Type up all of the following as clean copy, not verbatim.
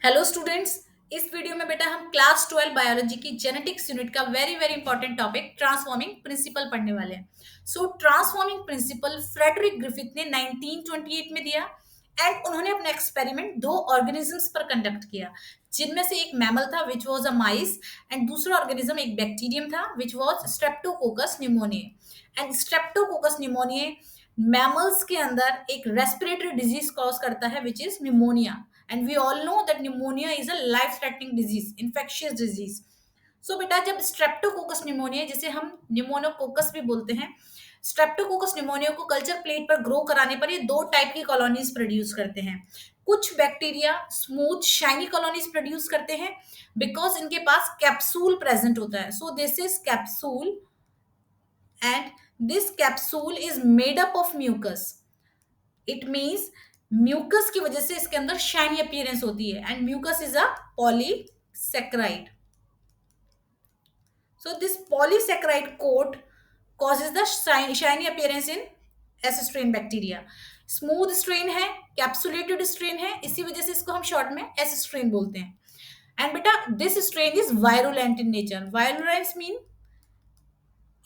Hello students. इस video में बेटा हम क्लास 12 बायोलॉजी की जेनेटिक्स यूनिट का very very important topic transforming principle पढ़ने वाले हैं। ट्रांसफॉर्मिंग प्रिंसिपल फ्रेडरिक ग्रिफिथ ने 1928 में दिया एंड उन्होंने अपना एक्सपेरिमेंट दो ऑर्गेनिजम्स पर कंडक्ट किया, जिनमें से एक मैमल था which was a mice and दूसरा ऑर्गेनिज्म एक बैक्टीरियम था which was Streptococcus pneumonia. And Streptococcus pneumonia mammals के अंदर एक रेस्पिरेटरी डिजीज कॉज करता है which is pneumonia. And we all know that pneumonia is a life threatening disease, infectious disease. So बेटा जब स्ट्रेप्टोकोकस निमोनिया, जिसे हम निमोनोकोकस भी बोलते हैं, स्ट्रेप्टोकोकस निमोनिया को कल्चर प्लेट पर ग्रो कराने पर ये दो टाइप की कॉलोनीज प्रोड्यूस करते हैं। कुछ bacteria smooth shiny colonies produce करते हैं बिकॉज इनके पास कैप्सूल प्रेजेंट होता है। So this is capsule and this capsule is made up of mucus. It means mucus की वजह से इसके अंदर शाइनी अपीयरेंस होती है and mucus is a polysaccharide. So this polysaccharide coat causes the shiny appearance in S strain bacteria. Smooth strain है, capsulated strain है, इसी वजह से इसको हम शॉर्ट में एस स्ट्रेन बोलते हैं। एंड बेटा this strain is virulent in nature. Virulence mean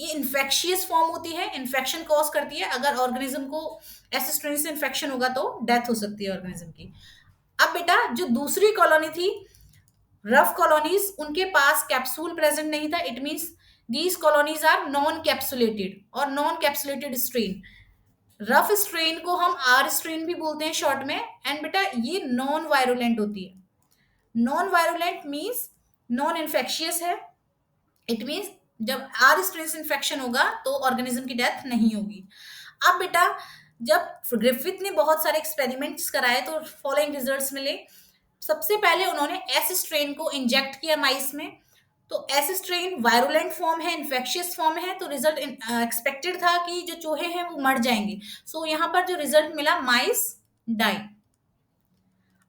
ये इन्फेक्शियस फॉर्म होती है, इन्फेक्शन कॉज करती है। अगर ऑर्गेनिज्म को एस स्ट्रेन से इन्फेक्शन होगा तो डेथ हो सकती है ऑर्गेनिज्म की। अब बेटा जो दूसरी कॉलोनी थी रफ कॉलोनीज, उनके पास कैप्सूल प्रेजेंट नहीं था। It means these colonies are non capsulated और non capsulated strain. Rough strain को हम आर स्ट्रेन भी बोलते हैं शॉर्ट में। एंड बेटा ये नॉन वायरुलेंट होती है। Non virulent means non infectious है। इट मींस जब आर स्ट्रेन से इन्फेक्शन होगा तो ऑर्गेनिज्म की डेथ नहीं होगी। अब बेटा जब ग्रिफिथ ने बहुत सारे एक्सपेरिमेंट्स कराए तो फॉलोइंग रिजल्ट्स मिले। सबसे पहले उन्होंने एस स्ट्रेन को इंजेक्ट किया माइस में। तो एस स्ट्रेन वायरुलेंट फॉर्म है, इन्फेक्शियस फॉर्म है, तो रिजल्ट एक्सपेक्टेड था कि जो चूहे हैं वो मर जाएंगे। यहाँ पर जो रिजल्ट मिला, mice die.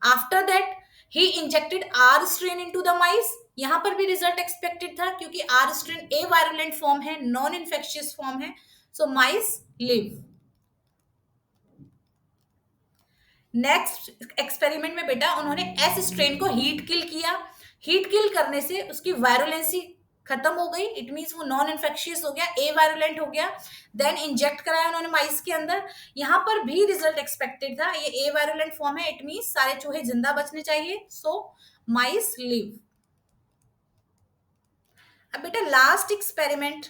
After that he injected R strain into the mice. यहाँ पर भी रिजल्ट एक्सपेक्टेड था क्योंकि R strain a virulent form है, नॉन इन्फेक्शियस फॉर्म है। So mice live. Next experiment में बेटा उन्होंने एस स्ट्रेन को हीट किल किया। हीट किल करने से उसकी वायरुलेंसी खत्म हो गई। इट मींस वो नॉन इन्फेक्शियस हो गया, ए वायरुलेंट हो गया। देन इंजेक्ट कराया उन्होंने माइस के अंदर। यहाँ पर भी रिजल्ट एक्सपेक्टेड था। ये ए वायरुलेंट फॉर्म है, इट मींस सारे चूहे जिंदा बचने चाहिए। सो माइस लिव। अब बेटा लास्ट एक्सपेरिमेंट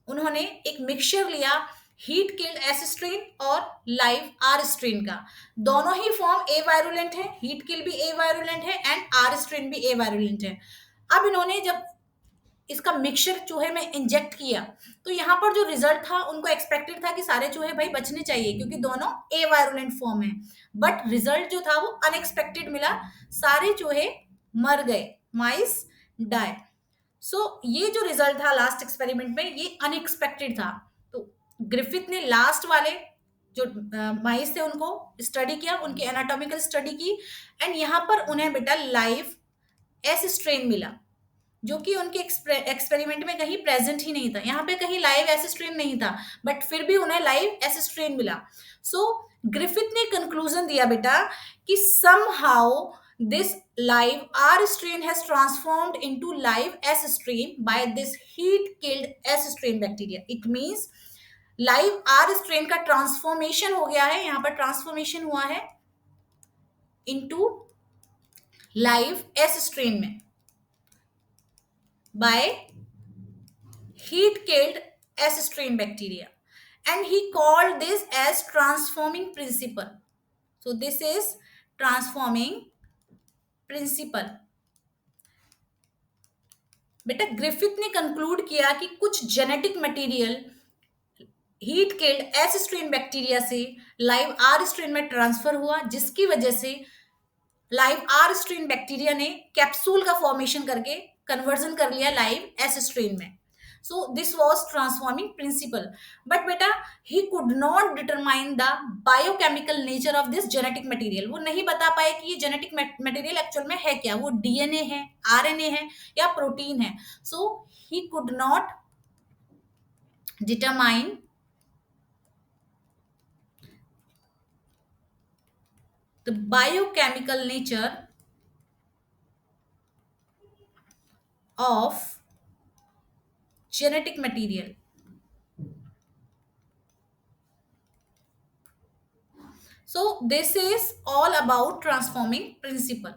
उन्होंने एक मिक्सचर लिया हीट किल्ड एस स्ट्रेन और लाइव आर स्ट्रेन का। दोनों ही फॉर्म ए वायरुलेंट है, हीट किल भी ए वायरुलेंट है एंड आर स्ट्रेन भी ए वायरुलेंट है। अब इन्होंने जब इसका मिक्सचर चूहे में इंजेक्ट किया तो यहाँ पर जो रिजल्ट था उनको एक्सपेक्टेड था कि सारे चूहे भाई बचने चाहिए क्योंकि दोनों ए वायरुलेंट फॉर्म है। बट रिजल्ट जो था वो अनएक्सपेक्टेड मिला, सारे चूहे मर गए, माइस डाई। ये जो रिजल्ट था लास्ट एक्सपेरिमेंट में ये अनएक्सपेक्टेड था। तो ग्रिफिथ ने लास्ट वाले जो माइस थे उनको स्टडी किया, उनकी एनाटॉमिकल स्टडी की एंड यहाँ पर उन्हें बेटा लाइव एस स्ट्रेन मिला जो कि उनके एक्सपेरिमेंट में कहीं प्रेजेंट ही नहीं था। यहाँ पे कहीं लाइव एस स्ट्रेन नहीं था बट फिर भी उन्हें लाइव एस स्ट्रेन मिला। ग्रिफिथ ने कंक्लूजन दिया बेटा कि somehow this live R strain has transformed into live S strain by this heat killed S strain bacteria. It means live R strain का ट्रांसफॉर्मेशन हो गया है, यहाँ पर ट्रांसफॉर्मेशन हुआ है इनटू लाइव एस स्ट्रेन में bye heat killed S strain bacteria, and he called this as transforming principle. So this is transforming principle. बेटा ग्रिफिथ ने कंक्लूड किया कि कुछ genetic material heat killed S strain bacteria से live R strain में transfer हुआ, जिसकी वजह से लाइव आर स्ट्रेन बैक्टीरिया ने कैप्सूल का फॉर्मेशन करके कन्वर्जन कर लिया लाइव एस स्ट्रेन में। This was transforming principle. But बेटा he could not determine the biochemical nature of this genetic material. वो नहीं बता पाए कि ये जेनेटिक मटेरियल एक्चुअल में है क्या, वो डीएनए है, आरएनए है या प्रोटीन है। ही could not determine the biochemical nature of genetic material. So this is all about transforming principle.